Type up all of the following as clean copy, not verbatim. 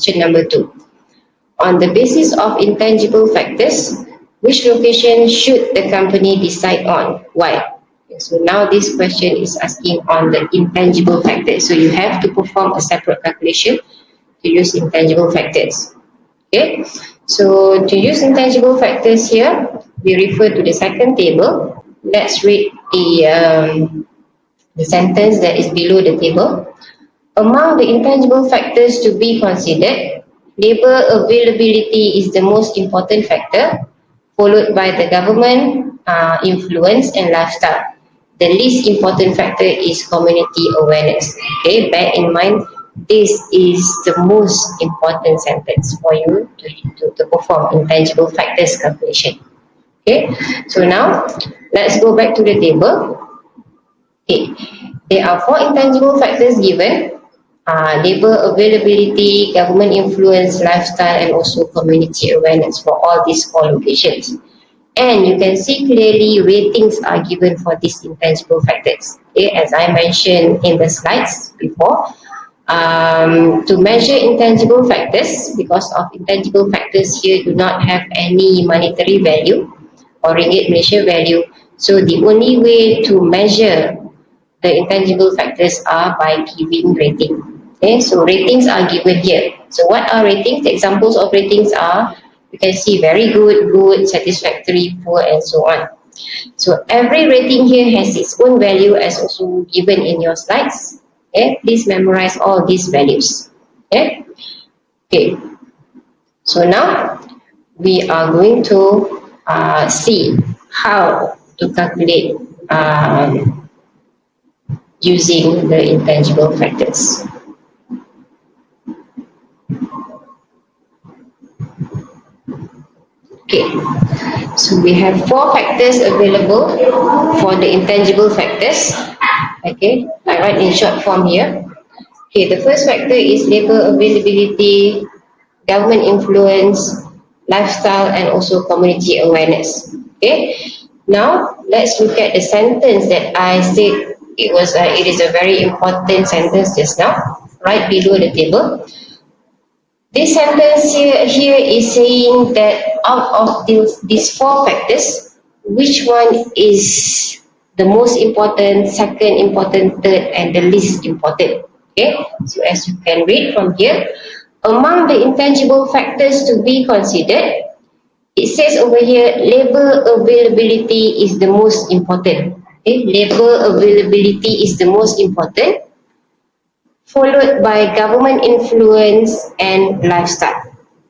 Question number 2. On the basis of intangible factors, which location should the company decide on? Why? So now this question is asking on the intangible factors. So you have to perform a separate calculation to use intangible factors. Okay. So to use intangible factors here, we refer to the second table. Let's read the sentence that is below the table. Among the intangible factors to be considered, labor availability is the most important factor, followed by the government influence and lifestyle. The least important factor is community awareness. Okay, bear in mind, this is the most important sentence for you to perform intangible factors calculation. Okay, so now let's go back to the table. Okay, there are 4 intangible factors given. Labor availability, government influence, lifestyle, and also community awareness for all these 4 locations. And you can see clearly ratings are given for these intangible factors. Okay, as I mentioned in the slides before, to measure intangible factors, because of intangible factors here do not have any monetary value or ringgit Malaysia value, so the only way to measure the intangible factors are by giving rating. Okay, so ratings are given here. So what are ratings? The examples of ratings are, you can see very good, good, satisfactory, poor, and so on. So every rating here has its own value as also given in your slides. Okay, please memorize all these values. Okay, okay. So now we are going to see how to calculate using the intangible factors. Okay, so we have 4 factors available for the intangible factors. Okay, I write in short form here. Okay, the first factor is labor availability, government influence, lifestyle, and also community awareness. Okay, now let's look at the sentence that I said it is a very important sentence just now, right below the table. This sentence here is saying that out of these 4 factors, which one is the most important, second important, third, and the least important? Okay, so as you can read from here, among the intangible factors to be considered, it says over here, labor availability is the most important. Okay, labor availability is the most important, followed by government influence and lifestyle.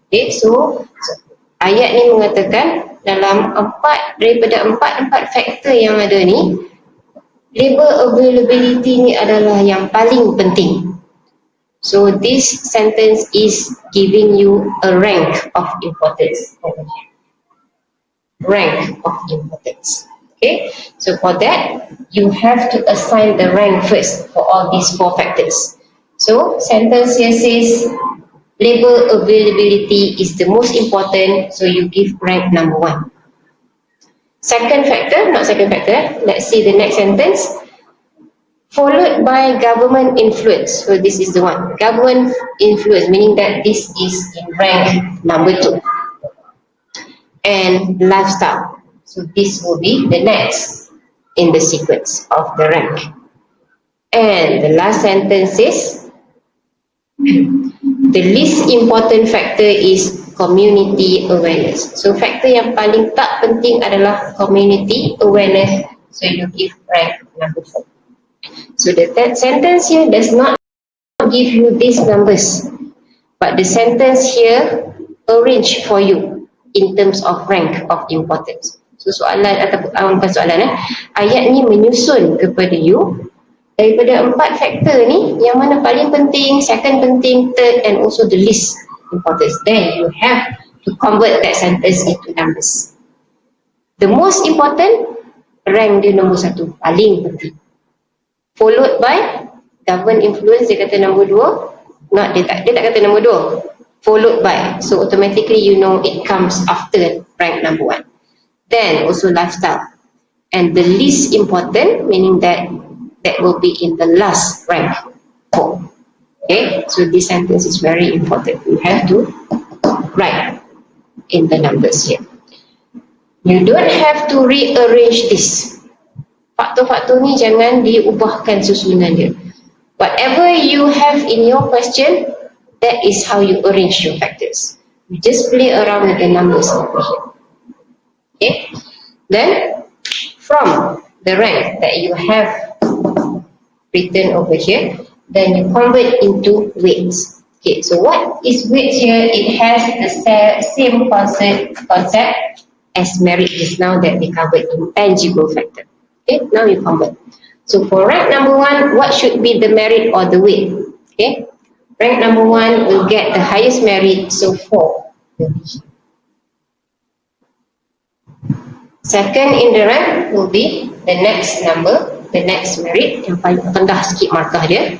Okay, so ayat ni mengatakan dalam daripada empat faktor yang ada ni, labor availability ni adalah yang paling penting. So this sentence is giving you a rank of importance. Rank of importance. Okay, so for that you have to assign the rank first for all these 4 factors. So sentence here says labor availability is the most important, so you give rank number 1. Second factor, not second factor, let's see the next sentence. Followed by government influence. So this is the one. Government influence, meaning that this is in rank number 2. And lifestyle. So this will be the next in the sequence of the rank. And the last sentence is the least important factor is community awareness. So factor yang paling tak penting adalah community awareness. So you give rank number 4. So the third sentence here does not give you these numbers, but the sentence here arrange for you in terms of rank of importance. So soalan ataupun bukan soalan, ayat ni menyusun kepada you daripada 4 faktor ni, yang mana paling penting, second penting, third, and also the least importance. Then you have to convert that sentence into numbers. The most important, rank dia nombor 1, paling penting. Followed by government influence, dia kata nombor 2. Dia tak kata nombor 2. Followed by, so automatically you know it comes after rank number 1. Then also lifestyle. And the least important, meaning that will be in the last rank 4. Okay, so this sentence is very important. You have to write in the numbers here. You don't have to rearrange this. Faktor-faktor ni jangan diubahkan susunan dia. Whatever you have in your question, that is how you arrange your factors. You just play around with the numbers over here. Okay? Then, from the rank that you have written over here, then you convert into weights. Okay, so what is weights here? It has the same concept as merit just now that we covered intangible factor. Okay, now you convert. So for rank number 1, what should be the merit or the weight? Okay, rank number 1 will get the highest merit, so 4 will be here. Second in the rank will be the next number, the next merit yang paling rendah sikit markah dia.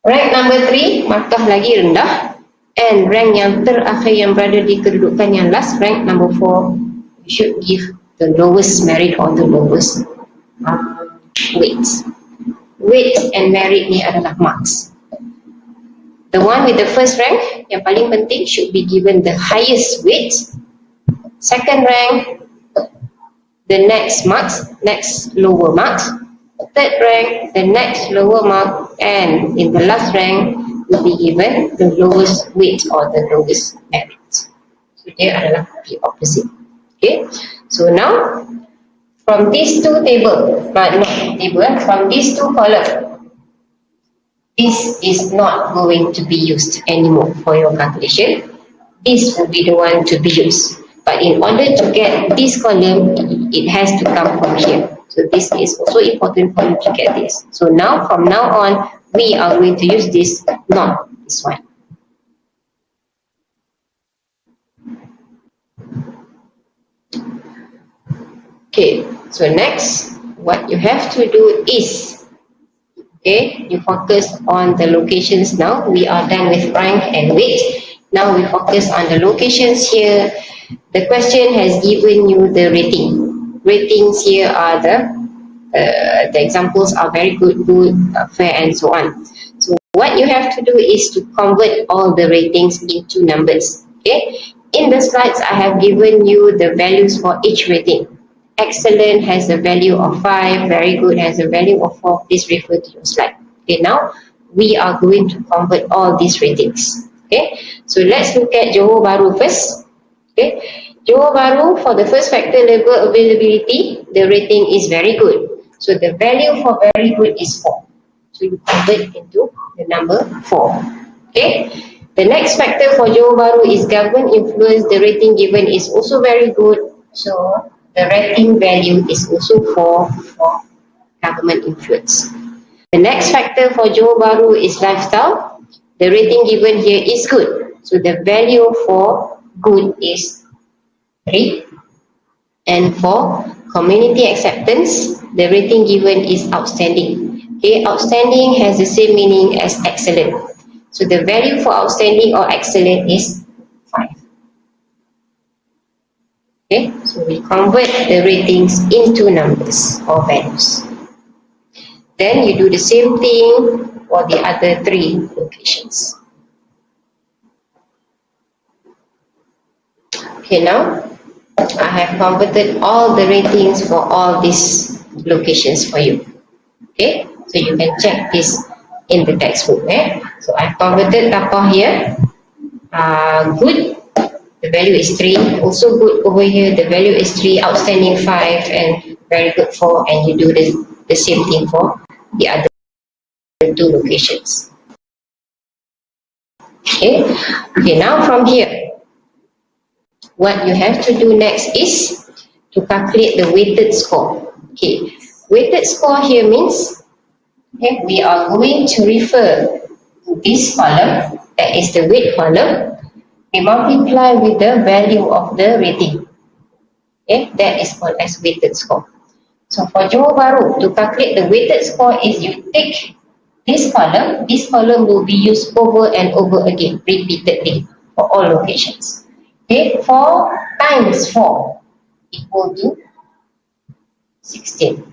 Rank number 3 markah lagi rendah, and rank yang terakhir yang berada di kedudukan yang last, rank number 4, you should give the lowest merit or the lowest weights. Weights and merit ni adalah marks. The one with the first rank yang paling penting should be given the highest weight. Second rank, the next marks, next lower marks. Third rank, the next lower mark, and in the last rank will be given the lowest weight or the lowest merit. So dia adalah the opposite. Okay, so now from these two from these two columns, this is not going to be used anymore for your calculation. This will be the one to be used. But in order to get this column, it has to come from here. So this is also important for you to get this. So now, from now on, we are going to use this, not this one. Okay, so next, what you have to do is, okay, you focus on the locations now. We are done with rank and weight. Now we focus on the locations here. The question has given you the rating. Ratings here are the examples are very good, fair, and so on. So what you have to do is to convert all the ratings into numbers. Okay. In the slides, I have given you the values for each rating. Excellent has a value of 5. Very good has a value of 4. Please refer to your slide. Okay. Now we are going to convert all these ratings. Okay. So let's look at Johor Bahru first. Okay, Johor Bahru, for the first factor, labor availability, the rating is very good. So the value for very good is 4. So you convert into the number 4. Okay, the next factor for Johor Bahru is government influence. The rating given is also very good. So the rating value is also 4 for government influence. The next factor for Johor Bahru is lifestyle. The rating given here is good. So the value for good is 3, and for community acceptance, the rating given is outstanding. Okay, outstanding has the same meaning as excellent. So the value for outstanding or excellent is 5. Okay, so we convert the ratings into numbers or values. Then you do the same thing for the other 3 locations. Okay, now I have converted all the ratings for all these locations for you. Okay, so you can check this in the textbook. So I've converted Tapah here. Good, the value is 3. Also good over here, the value is 3. Outstanding 5, and very good 4. And you do the same thing for the other 2 locations. Okay, now from here, what you have to do next is to calculate the weighted score. Okay, weighted score here means, okay, we are going to refer to this column, that is the weight column. We multiply with the value of the rating. Okay, that is called as weighted score. So for Johor Bahru, to calculate the weighted score is you take this column will be used over and over again, repeatedly for all locations. Okay, 4 times 4 equal to 16.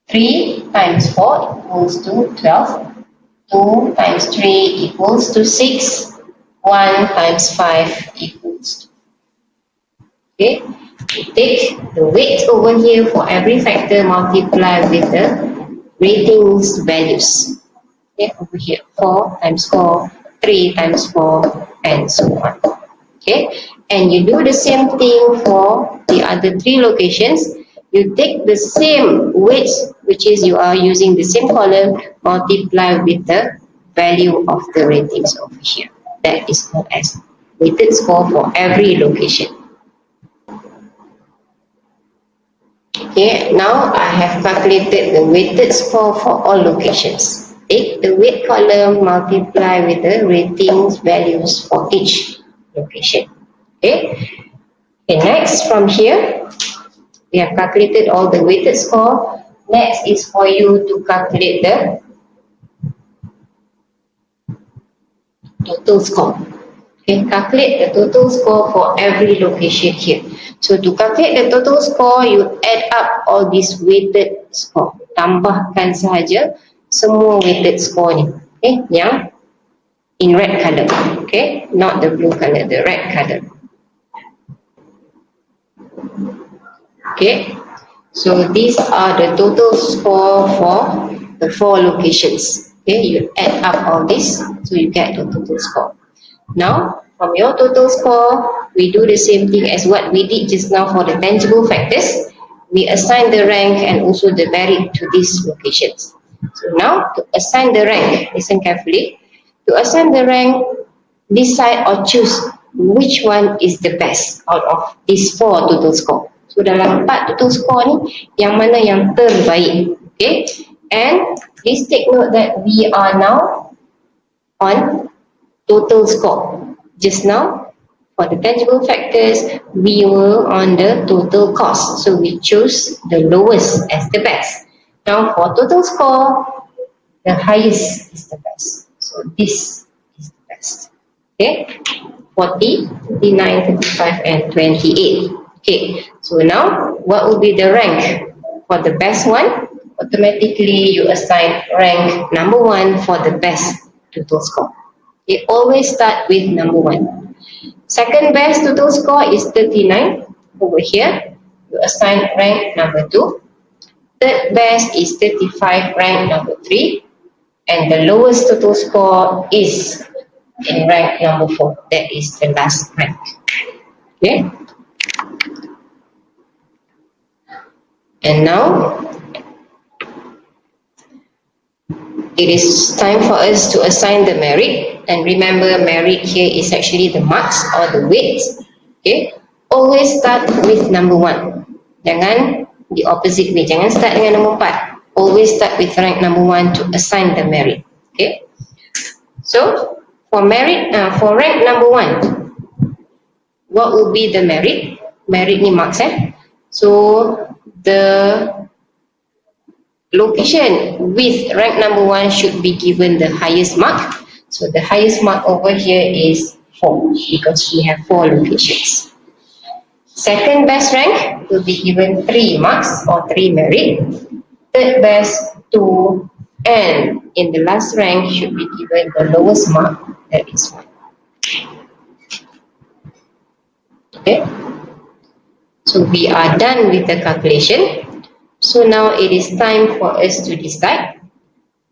3 times 4 equals to 12. 2 times 3 equals to 6. 1 times 5 equals to. Okay, we take the weight over here for every factor, multiply with the ratings values. Okay, over here 4 times 4, 3 times 4, and so on. Okay, and you do the same thing for the other 3 locations. You take the same weights, which is you are using the same column, multiply with the value of the ratings over here. That is called as weighted score for every location. Okay, now I have calculated the weighted score for all locations. Take the weight column, multiply with the ratings values for each location. Okay, next from here, we have calculated all the weighted score. Next is for you to calculate the total score. Okay, calculate the total score for every location here. So to calculate the total score, you add up all these weighted score. Tambahkan sahaja semua weighted score ni. Okay, yang in red color. Okay, not the blue color, the red color. Okay, so these are the total score for the 4 locations. Okay, you add up all this, so you get the total score. Now, from your total score, we do the same thing as what we did just now for the tangible factors. We assign the rank and also the merit to these locations. So now, to assign the rank, listen carefully. To assign the rank, decide or choose which one is the best out of these 4 total score. So dalam 4 total score ni, yang mana yang terbaik. Okay, and please take note that we are now on total score. Just now, for the tangible factors, we were on the total cost. So we choose the lowest as the best. Now for total score, the highest is the best. So this is the best. Okay, 40, 39, 35, and 28. Okay, so now what will be the rank for the best one? Automatically you assign rank number 1 for the best total score. It always start with number 1. Second best total score is 39. Over here, you assign rank number 2. Third best is 35, rank number 3. And the lowest total score is in rank number 4. That is the last rank. Okay. And now, it is time for us to assign the merit. And remember, merit here is actually the marks or the weights. Okay, always start with number 1. Jangan the opposite way. Jangan start dengan nombor 4. Always start with rank number 1 to assign the merit. Okay. So for merit, for rank number 1, what will be the merit? Merit ni marks. So the location with rank number 1 should be given the highest mark. So the highest mark over here is 4 because she have 4 locations. Second best rank will be given 3 marks or 3 merit. Third best 2, and in the last rank should be given the lowest mark, that is 1. Okay. So we are done with the calculation. So now it is time for us to decide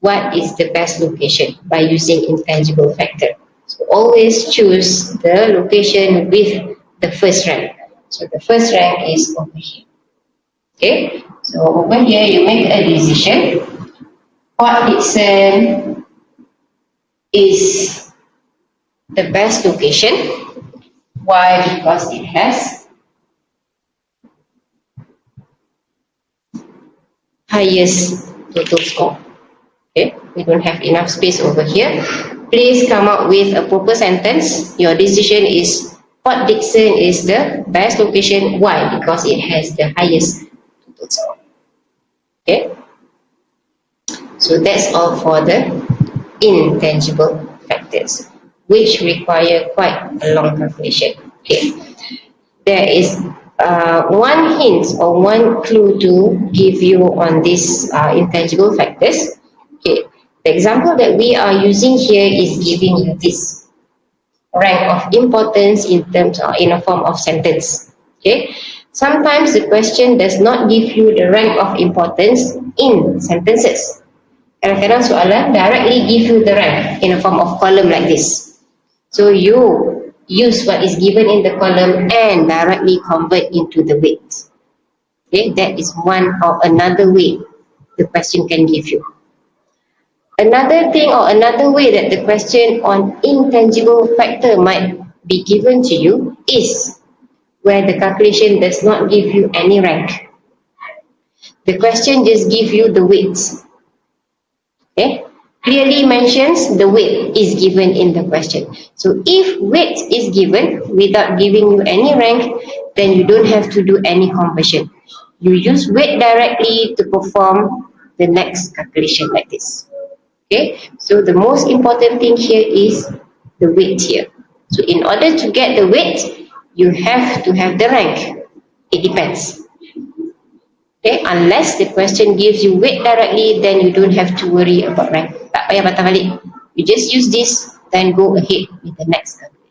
what is the best location by using intangible factor. So always choose the location with the first rank. So the first rank is over here. Okay, so over here you make a decision. Port Dickson is the best location. Why? Because it has highest total score. Okay, we don't have enough space over here. Please come up with a proper sentence. Your decision is Port Dickson is the best location. Why? Because it has the highest total score. Okay, so that's all for the intangible factors, which require quite a long calculation. Okay, there is one hint or one clue to give you on these intangible factors. Okay, The example that we are using here is giving you this rank of importance in terms or in a form of sentence. Okay. Sometimes the question does not give you the rank of importance in sentences. Kadang-kadang soalan directly give you the rank in a form of column like this. So you use what is given in the column and directly convert into the weight. Okay, that is one or another way the question can give you. Another thing or another way that the question on intangible factor might be given to you is where the calculation does not give you any rank. The question just gives you the weights. Okay, clearly mentions the weight is given in the question. So if weight is given without giving you any rank, then you don't have to do any conversion. You use weight directly to perform the next calculation like this. Okay, so the most important thing here is the weight here. So in order to get the weight, you have to have the rank. It depends. Okay, unless the question gives you weight directly, then you don't have to worry about rank. Tak payah patah balik. You just use this, then go ahead with the next calculation.